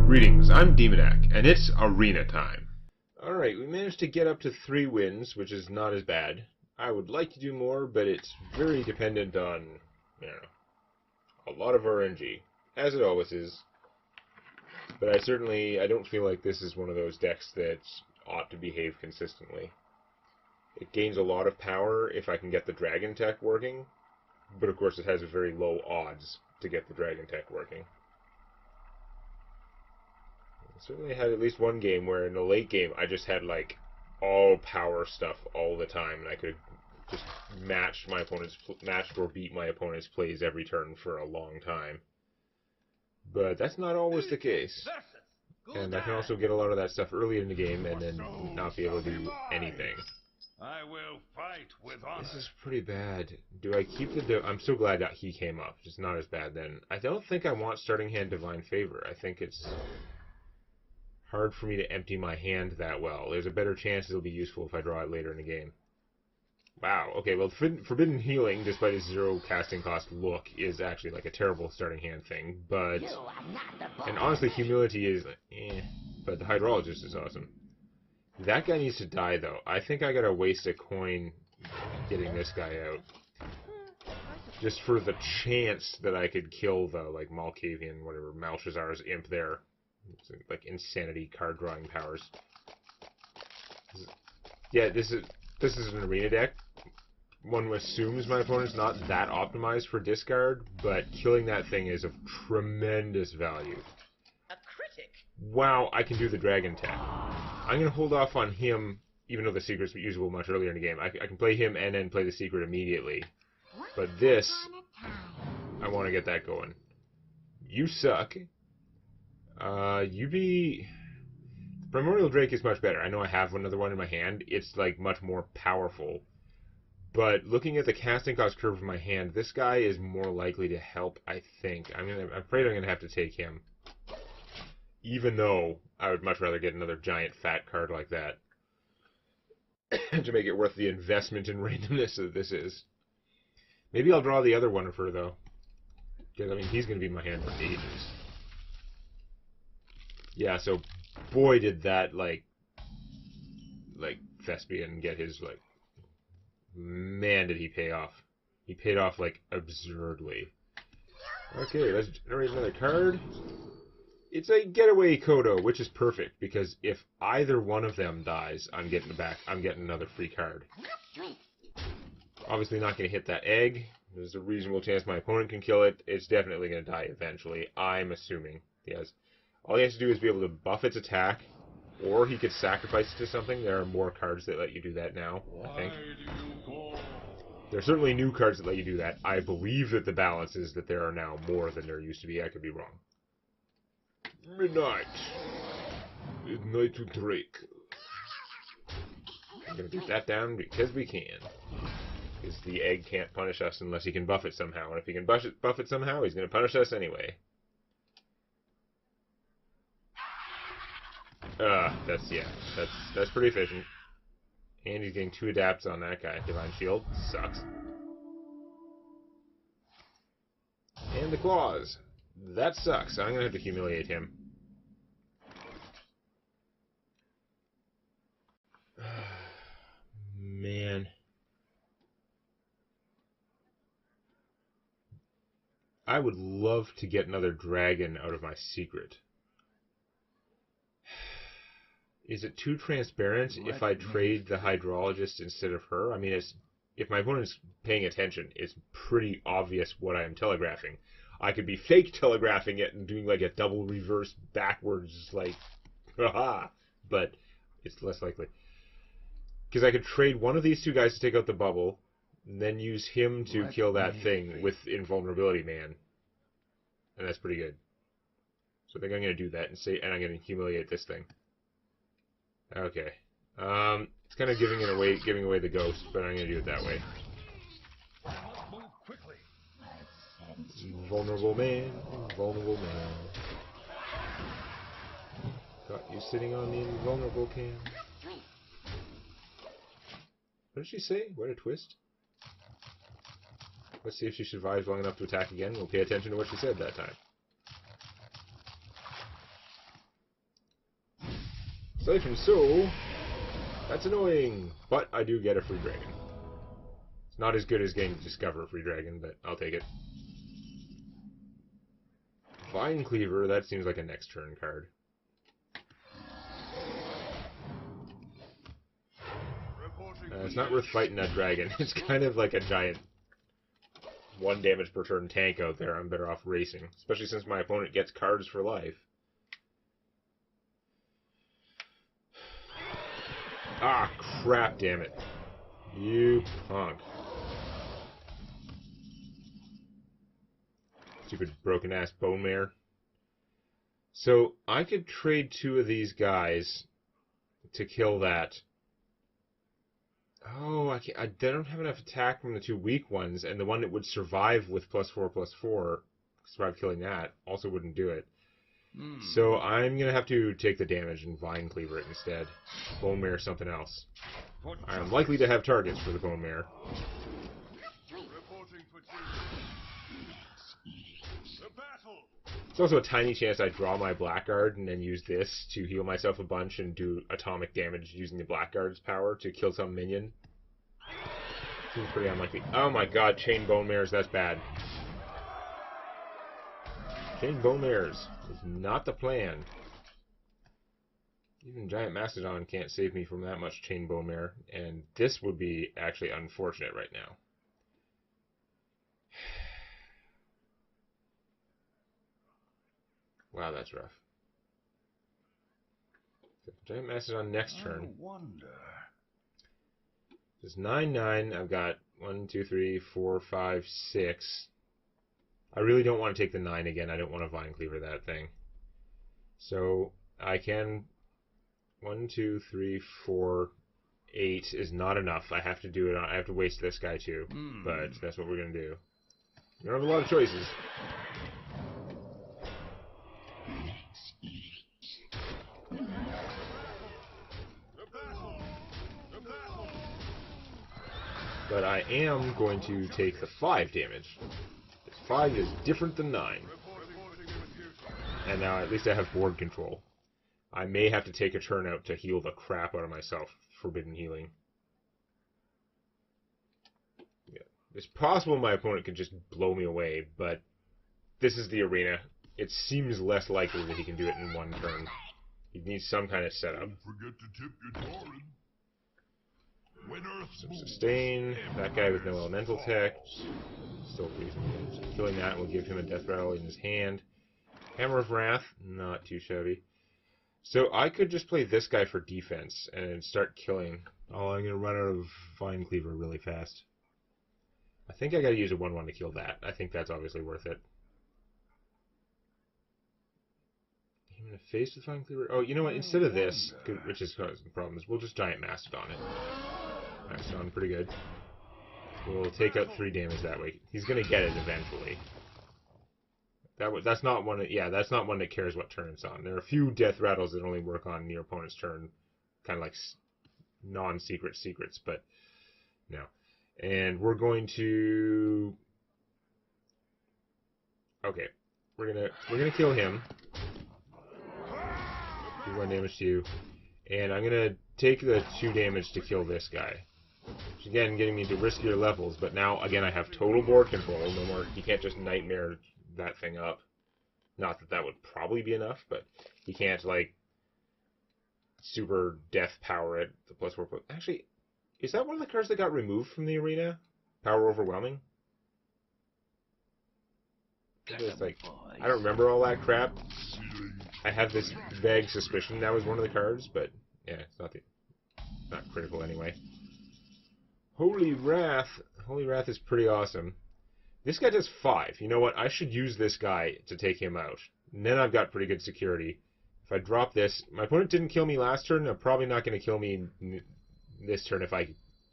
Greetings, I'm Demonac, and it's arena time. Alright, we managed to get up to 3 wins, which is not as bad. I would like to do more, but it's very dependent on, you know, a lot of RNG, as it always is. But I don't feel like this is one of those decks that ought to behave consistently. It gains a lot of power if I can get the dragon tech working, but of course it has very low odds to get the dragon tech working. I certainly had at least one game where in the late game I just had like all power stuff all the time, and I could just match or beat my opponent's plays every turn for a long time. But that's not always the case. And I can also get a lot of that stuff early in the game and then not be able to do anything. I will fight with honor. This is pretty bad. Do I keep the... I'm so glad that he came up. It's not as bad then. I don't think I want starting hand Divine Favor. I think it's hard for me to empty my hand that well. There's a better chance it'll be useful if I draw it later in the game. Wow, okay, well, Forbidden Healing, despite its 0 casting cost look, is actually like a terrible starting hand thing, but... And honestly, Humility is... but the Hydrologist is awesome. That guy needs to die, though. I think I gotta waste a coin getting this guy out. Just for the chance that I could kill the, like, Malkavian, whatever, Malchazar's imp there. It's like insanity card drawing powers. Yeah, this is an arena deck. One assumes my opponent's not that optimized for discard, but killing that thing is of tremendous value. A critic. Wow, I can do the dragon tech. I'm going to hold off on him, even though the secret's usable much earlier in the game. I can play him and then play the secret immediately. But this, I want to get that going. You suck. Primordial Drake is much better. I know I have another one in my hand. It's, like, much more powerful. But looking at the casting cost curve of my hand, this guy is more likely to help, I think. I'm afraid I'm going to have to take him. Even though I would much rather get another giant fat card like that. To make it worth the investment in randomness that this is. Maybe I'll draw the other one of her, though. Because, I mean, he's going to be in my hand for ages. Yeah, so boy did that, like Thespian get his, like, man did he pay off. He paid off, like, absurdly. Okay, let's generate another card. It's a Getaway Kodo, which is perfect, because if either one of them dies, I'm getting another free card. Obviously not going to hit that egg. There's a reasonable chance my opponent can kill it. It's definitely going to die eventually, I'm assuming. Yes. All he has to do is be able to buff its attack, or he could sacrifice it to something. There are more cards that let you do that now, I think. There are certainly new cards that let you do that. I believe that the balance is that there are now more than there used to be. I could be wrong. Midnight. Midnight to Drake. I'm going to beat that down because we can. Because the egg can't punish us unless he can buff it somehow. And if he can buff it somehow, he's going to punish us anyway. That's pretty efficient. And he's getting 2 adapts on that guy. Divine Shield sucks. And the claws. That sucks. I'm gonna have to humiliate him. Man. I would love to get another dragon out of my secret. Is it too transparent if I trade the Hydrologist instead of her? I mean, if my opponent's paying attention, it's pretty obvious what I am telegraphing. I could be fake telegraphing it and doing like a double reverse backwards, like, haha, but it's less likely. Because I could trade one of these 2 guys to take out the bubble, and then use him to kill that thing with Invulnerability Man. And that's pretty good. So I think I'm going to do that and I'm going to humiliate this thing. Okay. It's kind of giving away the ghost, but I'm going to do it that way. Vulnerable man, vulnerable man. Got you sitting on the invulnerable cam. What did she say? What a twist. Let's see if she survives long enough to attack again. We'll pay attention to what she said that time. Siphon Soul? That's annoying, but I do get a free dragon. It's not as good as getting to discover a free dragon, but I'll take it. Vine Cleaver, that seems like a next turn card. It's not worth fighting that dragon. It's kind of like a giant 1 damage per turn tank out there. I'm better off racing, especially since my opponent gets cards for life. Ah, crap, damn it. You punk. Stupid broken-ass bone mare. So, I could trade 2 of these guys to kill that. Oh, I don't have enough attack from the 2 weak ones, and the one that would survive with +4/+4, survive killing that, also wouldn't do it. So I'm going to have to take the damage and Vine Cleaver it instead. Bone Mare something else. I'm likely to have targets for the Bone Mare. It's also a tiny chance I draw my Blackguard and then use this to heal myself a bunch and do atomic damage using the Blackguard's power to kill some minion. Seems pretty unlikely. Oh my god, Chain Bone Mares, that's bad. Chain Bone Mares is not the plan. Even Giant Mastodon can't save me from that much Chain Bone Mare, and this would be actually unfortunate right now. Wow, that's rough. Giant Mastodon next turn. It's 9/9. I've got 1, 2, 3, 4, 5, 6. I really don't want to take the 9 again. I don't want to Vine Cleaver that thing. So I can 1, 2, 3, 4, 8 is not enough. I have to do it. I have to waste this guy too. But that's what we're gonna do. We don't have a lot of choices. But I am going to take the 5 damage. 5 is different than 9. And now at least I have board control. I may have to take a turn out to heal the crap out of myself. Forbidden healing. Yeah. It's possible my opponent could just blow me away, but this is the arena. It seems less likely that he can do it in 1 turn. He needs some kind of setup. Don't forget to tip your Tauren. Some sustain. That guy with no elemental tech. Still reasonable. Killing that will give him a death rattle in his hand. Hammer of Wrath, not too shabby. So I could just play this guy for defense and start killing. Oh, I'm going to run out of Vine Cleaver really fast. I think I got to use a 1/1 to kill that. I think that's obviously worth it. I'm going to face with Vine Cleaver. Oh, you know what? Instead of this, which is causing problems, we'll just Giant Mastodon it. Mastodon, pretty good. We'll take out 3 damage that way. He's going to get it eventually. That's not one. That's not one that cares what turn it's on. There are a few death rattles that only work on your opponent's turn, kind of like non-secret secrets, but no. And we're going to. Okay, we're gonna kill him. Do 1 damage to you, and I'm gonna take the 2 damage to kill this guy. Which again, getting me to riskier levels, but now again I have total board control. No more. He can't just nightmare that thing up. Not that that would probably be enough, but he can't like super death power it. The +4. Actually, is that one of the cards that got removed from the arena? Power Overwhelming. It's like I don't remember all that crap. I have this vague suspicion that was one of the cards, but yeah, it's not critical anyway. Holy Wrath. Holy Wrath is pretty awesome. This guy does 5. You know what? I should use this guy to take him out. And then I've got pretty good security. If I drop this, my opponent didn't kill me last turn. They're probably not going to kill me this turn if I,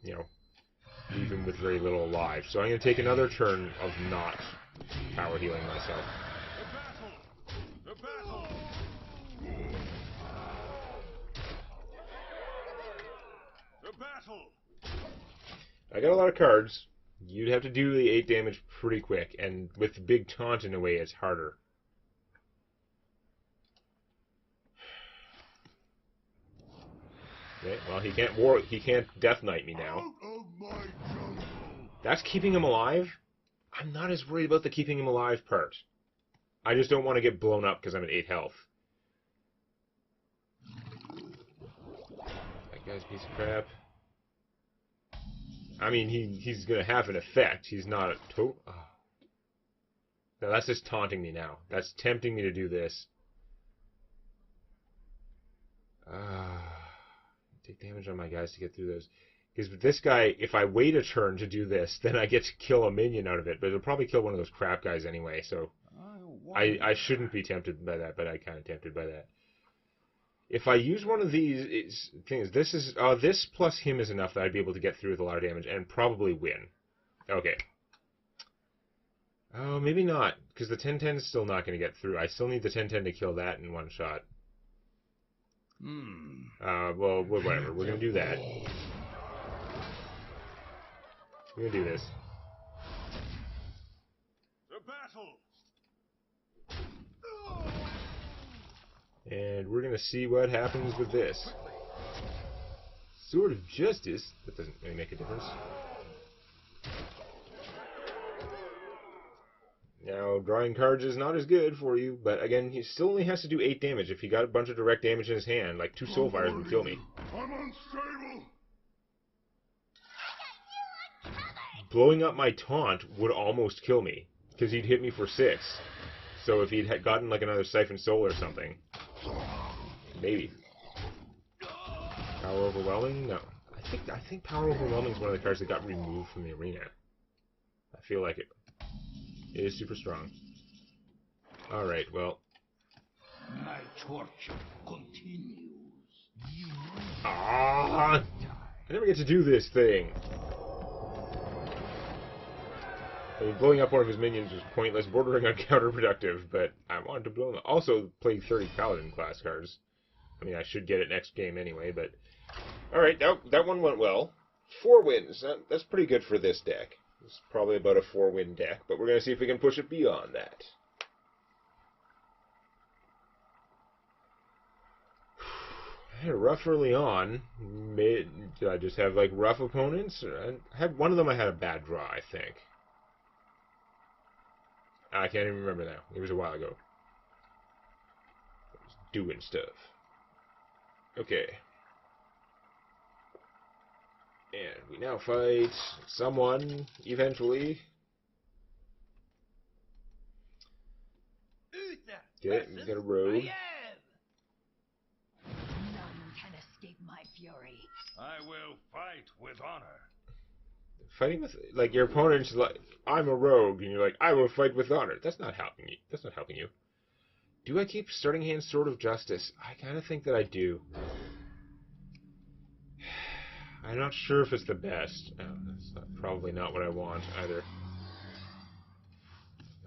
leave him with very little alive. So I'm going to take another turn of not power healing myself. The battle! The battle! I got a lot of cards. You'd have to do the 8 damage pretty quick, and with the big taunt in a way, it's harder. Okay, well, he can't Death Knight me now. Out of my jungle. That's keeping him alive? I'm not as worried about the keeping him alive part. I just don't want to get blown up because I'm at 8 health. That guy's a piece of crap. I mean, he's going to have an effect. He's not a total... Oh. No, that's just taunting me now. That's tempting me to do this. Take damage on my guys to get through those. Because with this guy, if I wait a turn to do this, then I get to kill a minion out of it. But it'll probably kill one of those crap guys anyway, so... I shouldn't be tempted by that, but I'm kind of tempted by that. If I use one of these things, this plus him is enough that I'd be able to get through with a lot of damage and probably win. Okay. Oh, maybe not, because the 10-10 is still not going to get through. I still need the 10-10 to kill that in one shot. Well, whatever. We're going to do that. We're going to do this. The battle. And we're going to see what happens with this. Sword of Justice. That doesn't really make a difference. Now, drawing cards is not as good for you, but again, he still only has to do 8 damage. If he got a bunch of direct damage in his hand, like 2 soul fires would kill me. I'm unstable. Blowing up my taunt would almost kill me, because he'd hit me for 6. So if he'd gotten like another Siphon Soul or something, maybe. Power Overwhelming? No. I think Power Overwhelming is one of the cards that got removed from the arena. I feel like it. It is super strong. Alright, well. My torture continues. Ah! I never get to do this thing. I mean, blowing up one of his minions was pointless, bordering on counterproductive, but I wanted to blow him up. Also, playing 30 Paladin class cards. I mean, I should get it next game anyway, but... Alright, that one went well. 4 wins. That's pretty good for this deck. It's probably about a 4-win deck, but we're going to see if we can push it beyond that. I had a rough early on. Did I just have, like, rough opponents? One of them I had a bad draw, I think. I can't even remember now. It was a while ago. I was doing stuff. Okay. And we now fight someone, eventually. Get it? He's got a rogue. None can escape my fury. I will fight with honor. Fighting with, like, your opponent's like, I'm a rogue, and you're like, I will fight with honor. That's not helping you. That's not helping you. Do I keep starting hand Sword of Justice? I kind of think that I do. I'm not sure if it's the best. Oh, that's probably not what I want either.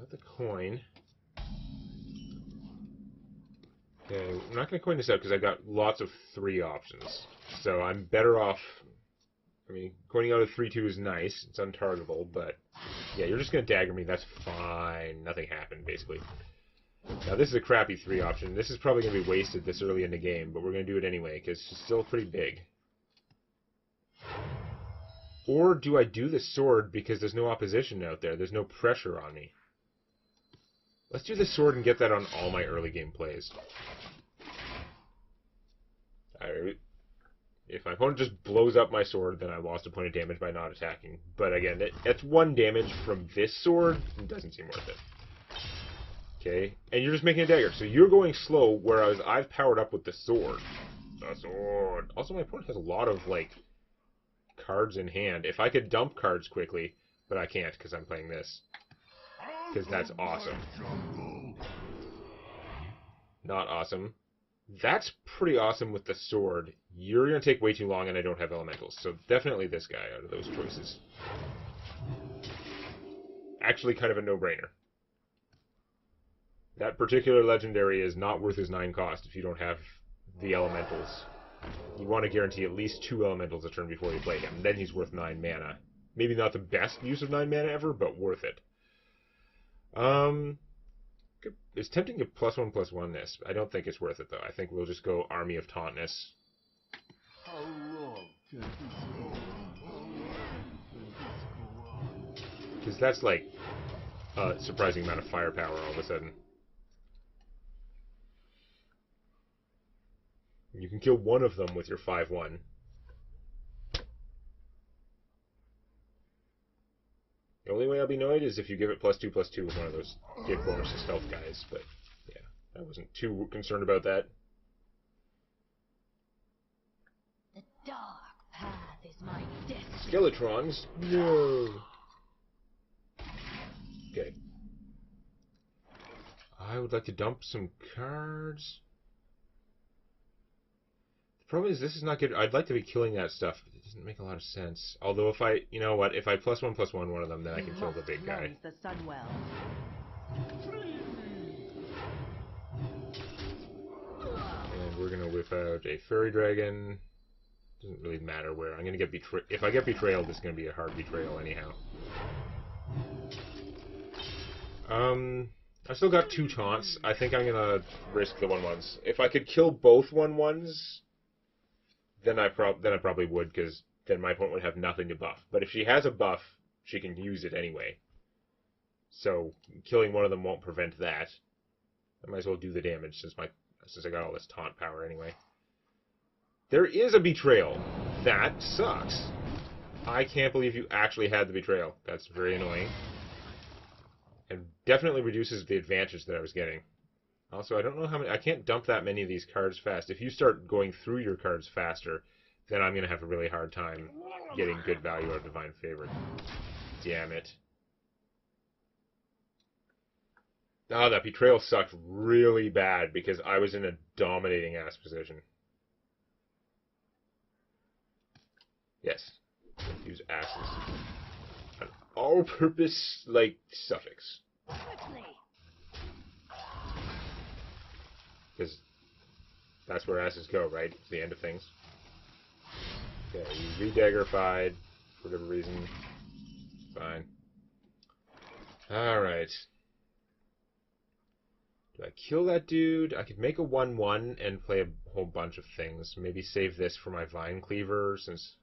Got the coin. Okay, I'm not going to coin this out because I've got lots of 3 options. So I'm better off... I mean, coining out a 3-2 is nice. It's untargetable, but... Yeah, you're just going to dagger me. That's fine. Nothing happened, basically. Now, this is a crappy 3 option. This is probably going to be wasted this early in the game, but we're going to do it anyway because it's still pretty big. Or do I do the sword because there's no opposition out there? There's no pressure on me. Let's do the sword and get that on all my early game plays. Alright. If my opponent just blows up my sword, then I lost a point of damage by not attacking. But again, that's 1 damage from this sword. It doesn't seem worth it. Okay? And you're just making a dagger. So you're going slow, whereas I've powered up with the sword. The sword. Also, my opponent has a lot of, like... cards in hand. If I could dump cards quickly, but I can't because I'm playing this. Because that's awesome. Not awesome. That's pretty awesome with the sword. You're going to take way too long and I don't have elementals. So definitely this guy out of those choices. Actually kind of a no-brainer. That particular legendary is not worth his 9 cost if you don't have the elementals. You want to guarantee at least 2 elementals a turn before you play him. Then he's worth 9 mana. Maybe not the best use of 9 mana ever, but worth it. It's tempting to +1/+1 this. I don't think it's worth it, though. I think we'll just go Army of Tauntness. Because that's like a surprising amount of firepower all of a sudden. You can kill one of them with your 5/1. The only way I'll be annoyed is if you give it +2/+2 with one of those give bonus to stealth guys, but yeah, I wasn't too concerned about that. The dark path is my destiny. Skeletrons? No! Okay. I would like to dump some cards. The problem is this is not good. I'd like to be killing that stuff, but it doesn't make a lot of sense. Although if I, you know what, if I +1/+1 one of them, then I can kill the big guy. The sun well. And we're gonna whip out a fairy dragon. Doesn't really matter where. I'm gonna get betrayed. If I get betrayed, it's gonna be a hard betrayal anyhow. I've still got 2 taunts. I think I'm gonna risk the 1/1s. If I could kill both 1/1s, then I probably would, because then my opponent would have nothing to buff. But if she has a buff, she can use it anyway. So killing one of them won't prevent that. I might as well do the damage since I got all this taunt power anyway. There is a betrayal. That sucks. I can't believe you actually had the betrayal. That's very annoying. And definitely reduces the advantage that I was getting. Also, I don't know how many... I can't dump that many of these cards fast. If you start going through your cards faster, then I'm going to have a really hard time getting good value out of Divine Favor. Damn it. Oh, that betrayal sucked really bad because I was in a dominating ass position. Yes. Use asses. An all-purpose, like, suffix. Because that's where asses go, right? It's the end of things. Okay, you re-daggerfied for whatever reason. Fine. Alright. Do I kill that dude? I could make a 1/1 and play a whole bunch of things. Maybe save this for my Vine Cleaver, since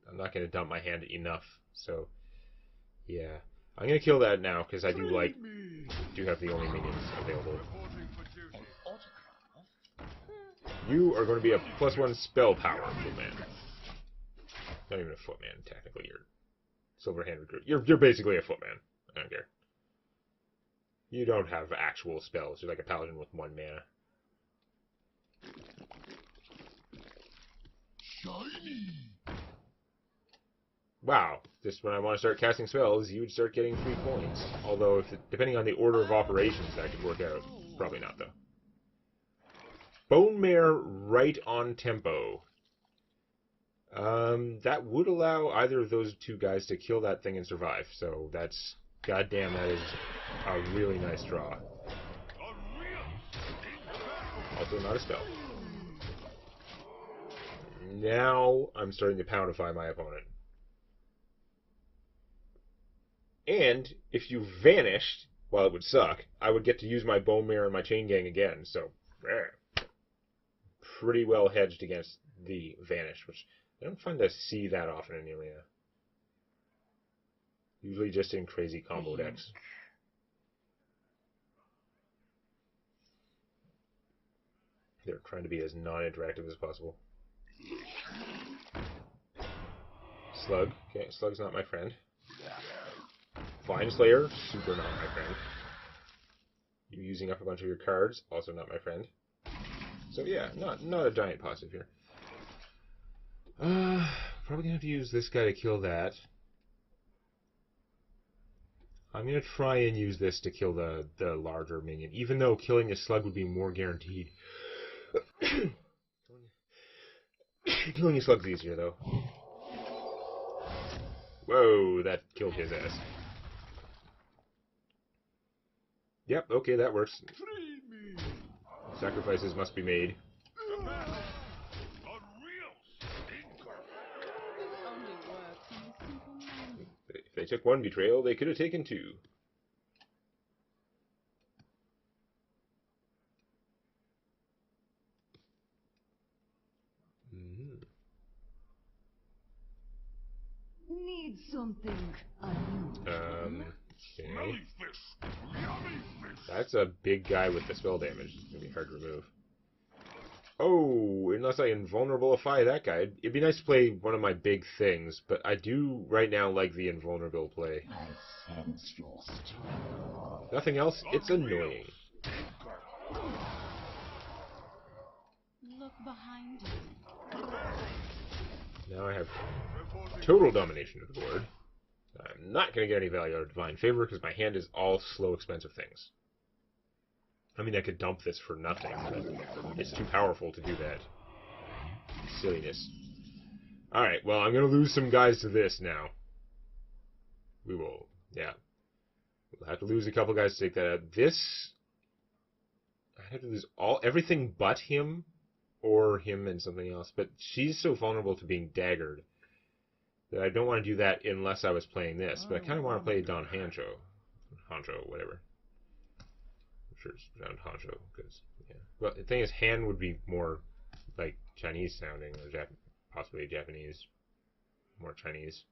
I'm not going to dump my hand enough. So, yeah. I'm going to kill that now, because I do have the only minions available. You are going to be a +1 spell power, footman. Not even a footman, technically. You're Silverhand Recruit. You're basically a footman. I don't care. You don't have actual spells. You're like a paladin with 1 mana. Shiny. Wow. Just when I want to start casting spells, you would start getting 3 coins. Although, depending on the order of operations, that could work out. Probably not, though. Bone Mare right on tempo. That would allow either of those 2 guys to kill that thing and survive. So that's... Goddamn, that is a really nice draw. Also not a spell. Now I'm starting to poundify my opponent. And if you vanished, while it would suck, I would get to use my Bone Mare and my Chain Gang again. So, pretty well hedged against the vanish, which I don't find to see that often in the arena. Usually just in crazy combo decks. They're trying to be as non-interactive as possible. Slug. Okay, Slug's not my friend. Vine Slayer. Super not my friend. You using up a bunch of your cards. Also not my friend. So yeah, not a giant positive here. Probably gonna have to use this guy to kill that. I'm going to try and use this to kill the larger minion, even though killing a slug would be more guaranteed. Killing a slug's easier, though. Whoa, that killed his ass. Yep, okay, that works. Sacrifices must be made. If they took 1 betrayal, they could have taken 2. need something unusual. Okay. Smelly fish. Yummy fish. That's a big guy with the spell damage. It's gonna be hard to remove. Oh, unless I invulnerabilify that guy. It'd be nice to play one of my big things, but I do right now like the invulnerable play. I sense your strength. Nothing else, it's annoying. Look behind you. Now I have total domination of the board. I'm not going to get any value out of Divine Favor because my hand is all slow, expensive things. I mean, I could dump this for nothing, but it's too powerful to do that. Silliness. Alright, well, I'm going to lose some guys to this now. We will, yeah. We'll have to lose a couple guys to take that out. This, I have to lose everything but him, or him and something else. But she's so vulnerable to being daggered that I don't want to do that unless I was playing this. But I kind of want to play Don Hancho, whatever. I'm sure it's around Hancho, because, yeah. Well, the thing is, Han would be more, like, Chinese sounding, or possibly Japanese. More Chinese.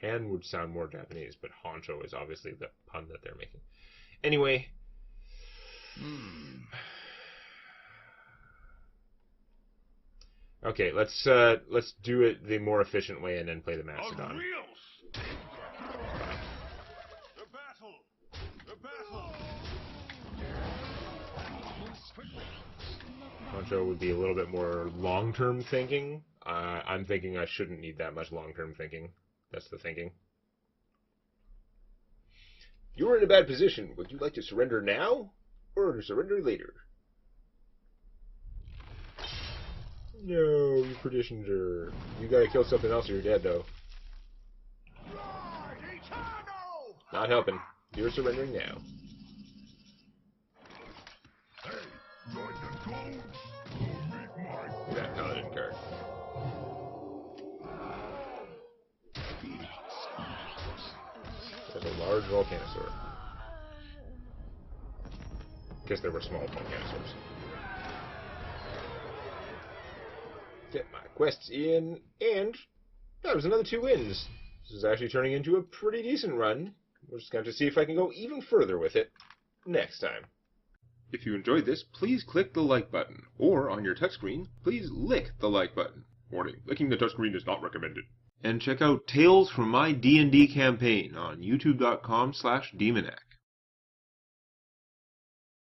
Han would sound more Japanese, but Hancho is obviously the pun that they're making. Anyway. Okay, let's do it the more efficient way and then play the Mastodon. A real stinker. The battle. The battle. Hancho would be a little bit more long-term thinking. I'm thinking I shouldn't need that much long-term thinking. That's the thinking. You're in a bad position. Would you like to surrender now, or to surrender later? No, you perditioner. You gotta kill something else or you're dead, though. Not helping. You're surrendering now. Hey, join the gold. Go meet my That Paladin card. There's a large Volcanosaur. Guess there were small Volcanosaurs. Get my quests in, and that was another 2 wins. This is actually turning into a pretty decent run. We're just going to see if I can go even further with it next time. If you enjoyed this, please click the like button, or on your touchscreen, please lick the like button. Warning, licking the touchscreen is not recommended. And check out Tales from My D&D Campaign on youtube.com/Demonac.